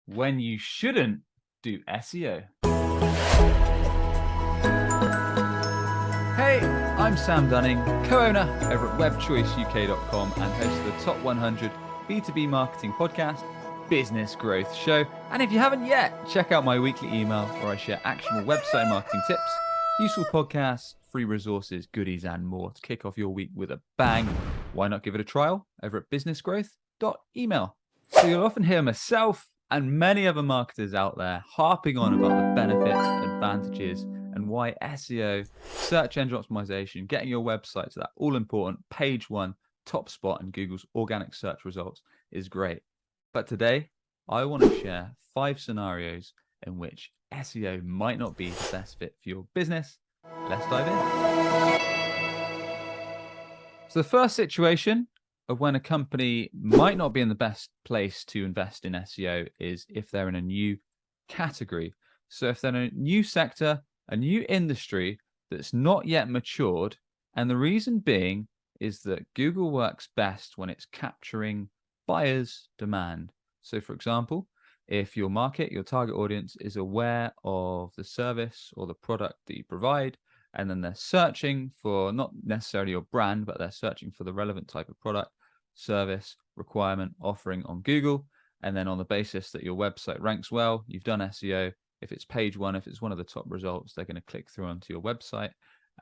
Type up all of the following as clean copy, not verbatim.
when you shouldn't do SEO. Hey, I'm Sam Dunning, co-owner over at webchoiceuk.com and host of the Top 100 B2B Marketing Podcast, Business Growth Show. And if you haven't yet, check out my weekly email where I share actionable website marketing tips, useful podcasts, free resources, goodies, and more to kick off your week with a bang. Why not give it a trial over at businessgrowth.email? So you'll often hear myself and many other marketers out there harping on about the benefits, advantages, and why SEO, search engine optimization, getting your website to that all-important page one top spot in Google's organic search results is great. But today, I want to share 5 scenarios in which SEO might not be the best fit for your business. Let's dive in. So the first situation of when a company might not be in the best place to invest in SEO is if they're in a new category. So if they're in a new sector, a new industry that's not yet matured, and the reason being is that Google works best when it's capturing buyers' demand. So for example, if your market, your target audience is aware of the service or the product that you provide, and then they're searching for not necessarily your brand, but they're searching for the relevant type of product, service, requirement, offering on Google, and then on the basis that your website ranks well, you've done SEO. If it's page one, if it's one of the top results, they're going to click through onto your website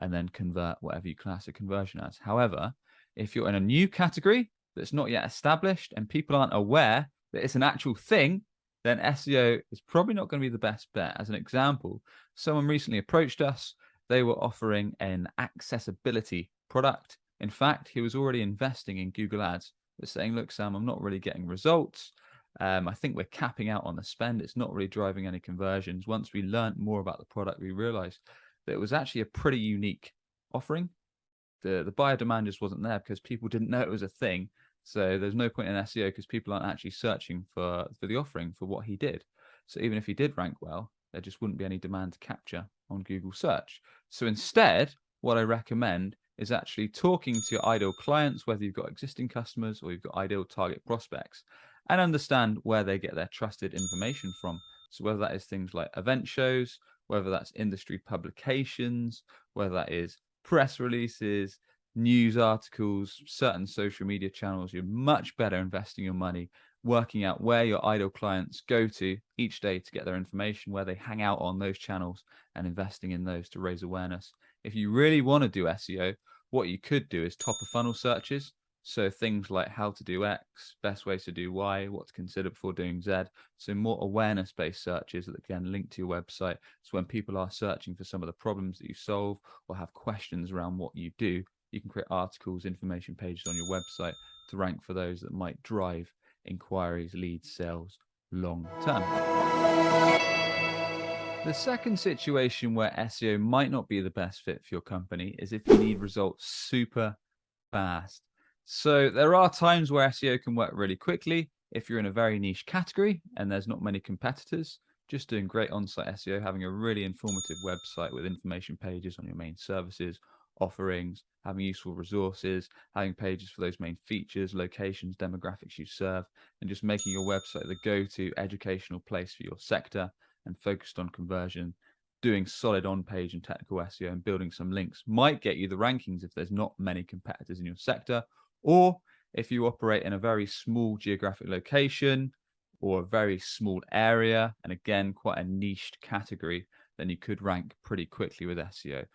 and then convert whatever you class a conversion as. However, if you're in a new category that's not yet established and people aren't aware that it's an actual thing, then SEO is probably not going to be the best bet. As an example, someone recently approached us. They were offering an accessibility product. In fact, he was already investing in Google Ads, but saying, look, Sam, I'm not really getting results. I think we're capping out on the spend. It's not really driving any conversions. Once we learned more about the product, we realized that it was actually a pretty unique offering. The buyer demand just wasn't there because people didn't know it was a thing. So there's no point in SEO because people aren't actually searching for the offering, for what he did. So even if he did rank well, there just wouldn't be any demand to capture on Google search. So instead, what I recommend is actually talking to your ideal clients, whether you've got existing customers or you've got ideal target prospects, and understand where they get their trusted information from. So whether that is things like event shows, whether that's industry publications, whether that is press releases, news articles, certain social media channels, you're much better investing your money working out where your ideal clients go to each day to get their information, where they hang out on those channels, and investing in those to raise awareness. If you really want to do SEO, what you could do is top of funnel searches. So things like how to do X, best ways to do Y, what to consider before doing Z. So more awareness-based searches that can link to your website. So when people are searching for some of the problems that you solve or have questions around what you do, you can create articles, information pages on your website to rank for those that might drive inquiries, leads, sales long term. The second situation where SEO might not be the best fit for your company is if you need results super fast. So there are times where SEO can work really quickly. If you're in a very niche category and there's not many competitors, just doing great on-site SEO, having a really informative website with information pages on your main services, offerings, having useful resources, having pages for those main features, locations, demographics you serve, and just making your website the go-to educational place for your sector and focused on conversion, doing solid on-page and technical SEO and building some links might get you the rankings if there's not many competitors in your sector. Or if you operate in a very small geographic location or a very small area, and again, quite a niched category, then you could rank pretty quickly with SEO.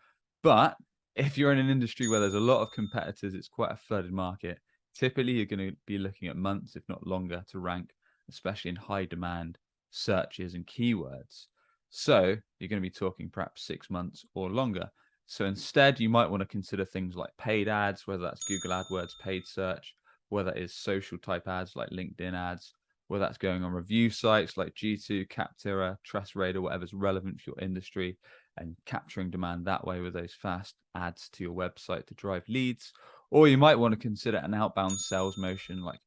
But if you're in an industry where there's a lot of competitors, it's quite a flooded market, typically you're going to be looking at months, if not longer, to rank, especially in high demand searches and keywords. So you're going to be talking perhaps 6 months or longer. So instead, you might want to consider things like paid ads, whether that's Google AdWords paid search, whether that is social type ads like LinkedIn ads, whether that's going on review sites like G2, Capterra, TrustRadar, whatever's relevant for your industry, and capturing demand that way with those fast ads to your website to drive leads. Or you might want to consider an outbound sales motion, like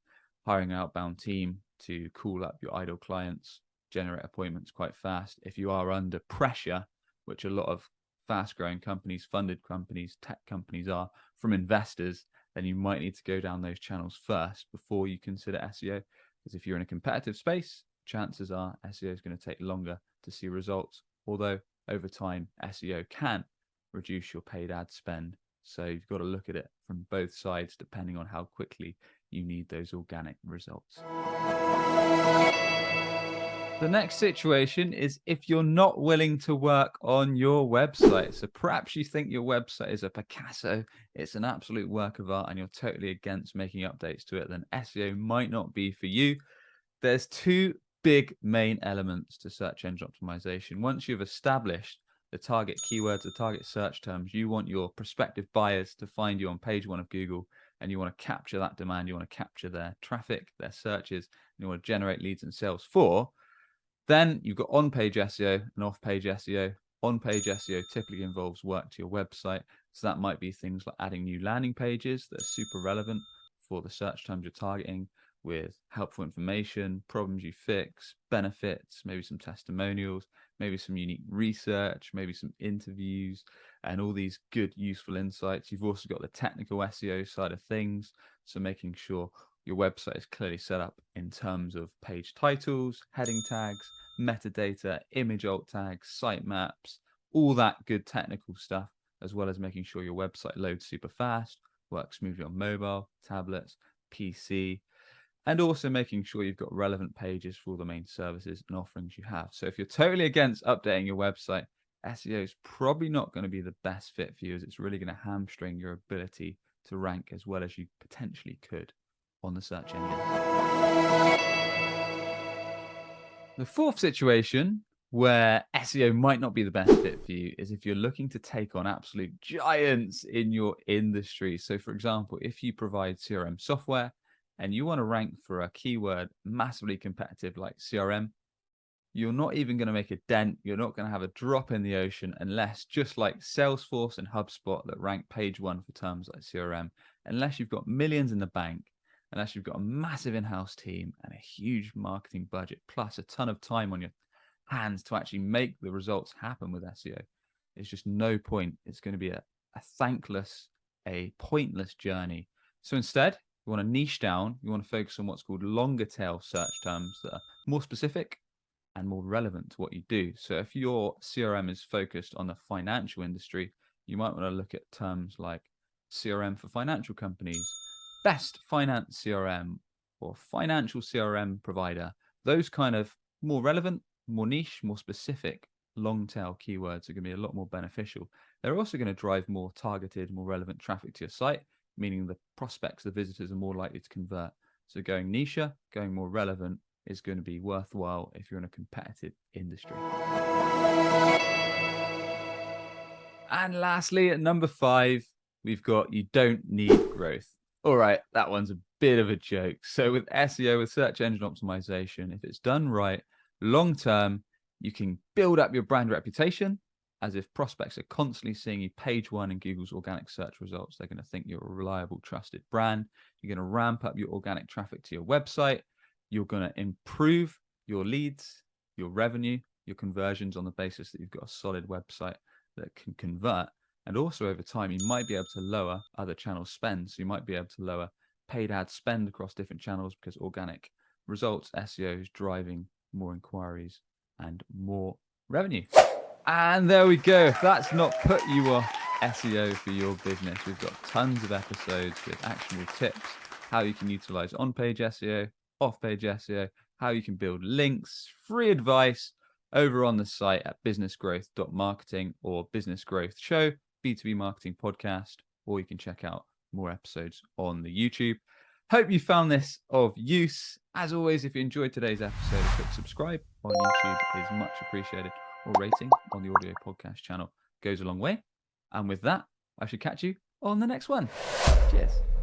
hiring an outbound team to call up your ideal clients, generate appointments quite fast. If you are under pressure, which a lot of fast-growing companies, funded companies, tech companies are from investors, then you might need to go down those channels first before you consider SEO. Because if you're in a competitive space, chances are SEO is going to take longer to see results, although over time SEO can reduce your paid ad spend. So you've got to look at it from both sides depending on how quickly you need those organic results. The next situation is if you're not willing to work on your website. So perhaps you think your website is a Picasso, it's an absolute work of art, and you're totally against making updates to it, then SEO might not be for you. There's two big main elements to search engine optimization. Once you've established the target keywords, the target search terms, you want your prospective buyers to find you on page 1 of Google, and you want to capture that demand, you want to capture their traffic, their searches, and you want to generate leads and sales for. Then you've got on-page SEO and off-page SEO. On-page SEO typically involves work to your website. So that might be things like adding new landing pages that are super relevant for the search terms you're targeting, with helpful information, problems you fix, benefits, maybe some testimonials, maybe some unique research, maybe some interviews, and all these good, useful insights. You've also got the technical SEO side of things. So making sure your website is clearly set up in terms of page titles, heading tags, metadata, image alt tags, sitemaps, all that good technical stuff, as well as making sure your website loads super fast, works smoothly on mobile, tablets, PC, and also making sure you've got relevant pages for all the main services and offerings you have. So if you're totally against updating your website, SEO is probably not going to be the best fit for you, as it's really going to hamstring your ability to rank as well as you potentially could on the search engine. The fourth situation where SEO might not be the best fit for you is if you're looking to take on absolute giants in your industry. So for example, if you provide CRM software and you want to rank for a keyword massively competitive like CRM, you're not even going to make a dent. You're not going to have a drop in the ocean unless, just like Salesforce and HubSpot that rank page 1 for terms like CRM, unless you've got millions in the bank, unless you've got a massive in-house team and a huge marketing budget, plus a ton of time on your hands to actually make the results happen with SEO. It's just no point. It's going to be a thankless, a pointless journey. So instead, you want to niche down. You want to focus on what's called longer tail search terms that are more specific and more relevant to what you do. So if your CRM is focused on the financial industry, you might want to look at terms like CRM for financial companies, best finance CRM, or financial CRM provider. Those kind of more relevant, more niche, more specific long tail keywords are going to be a lot more beneficial. They're also going to drive more targeted, more relevant traffic to your site, meaning the prospects, the visitors are more likely to convert. So going niche, going more relevant is going to be worthwhile if you're in a competitive industry. And lastly, at number 5, we've got you don't need growth. All right, that one's a bit of a joke. So with SEO, with search engine optimization, if it's done right, long term, you can build up your brand reputation, as if prospects are constantly seeing you page 1 in Google's organic search results. They're going to think you're a reliable, trusted brand. You're going to ramp up your organic traffic to your website. You're going to improve your leads, your revenue, your conversions on the basis that you've got a solid website that can convert. And also over time, you might be able to lower other channel spend. So you might be able to lower paid ad spend across different channels because organic results, SEO, is driving more inquiries and more revenue. And there we go. If that's not put you off SEO for your business, we've got tons of episodes with actionable tips, how you can utilize on-page SEO, off-page SEO, how you can build links, free advice over on the site at businessgrowth.marketing or Business Growth Show, B2B Marketing Podcast, or you can check out more episodes on the YouTube. Hope you found this of use. As always, if you enjoyed today's episode, a quick subscribe on YouTube is much appreciated, or rating on the audio podcast channel goes a long way. And with that, I should catch you on the next one. Cheers.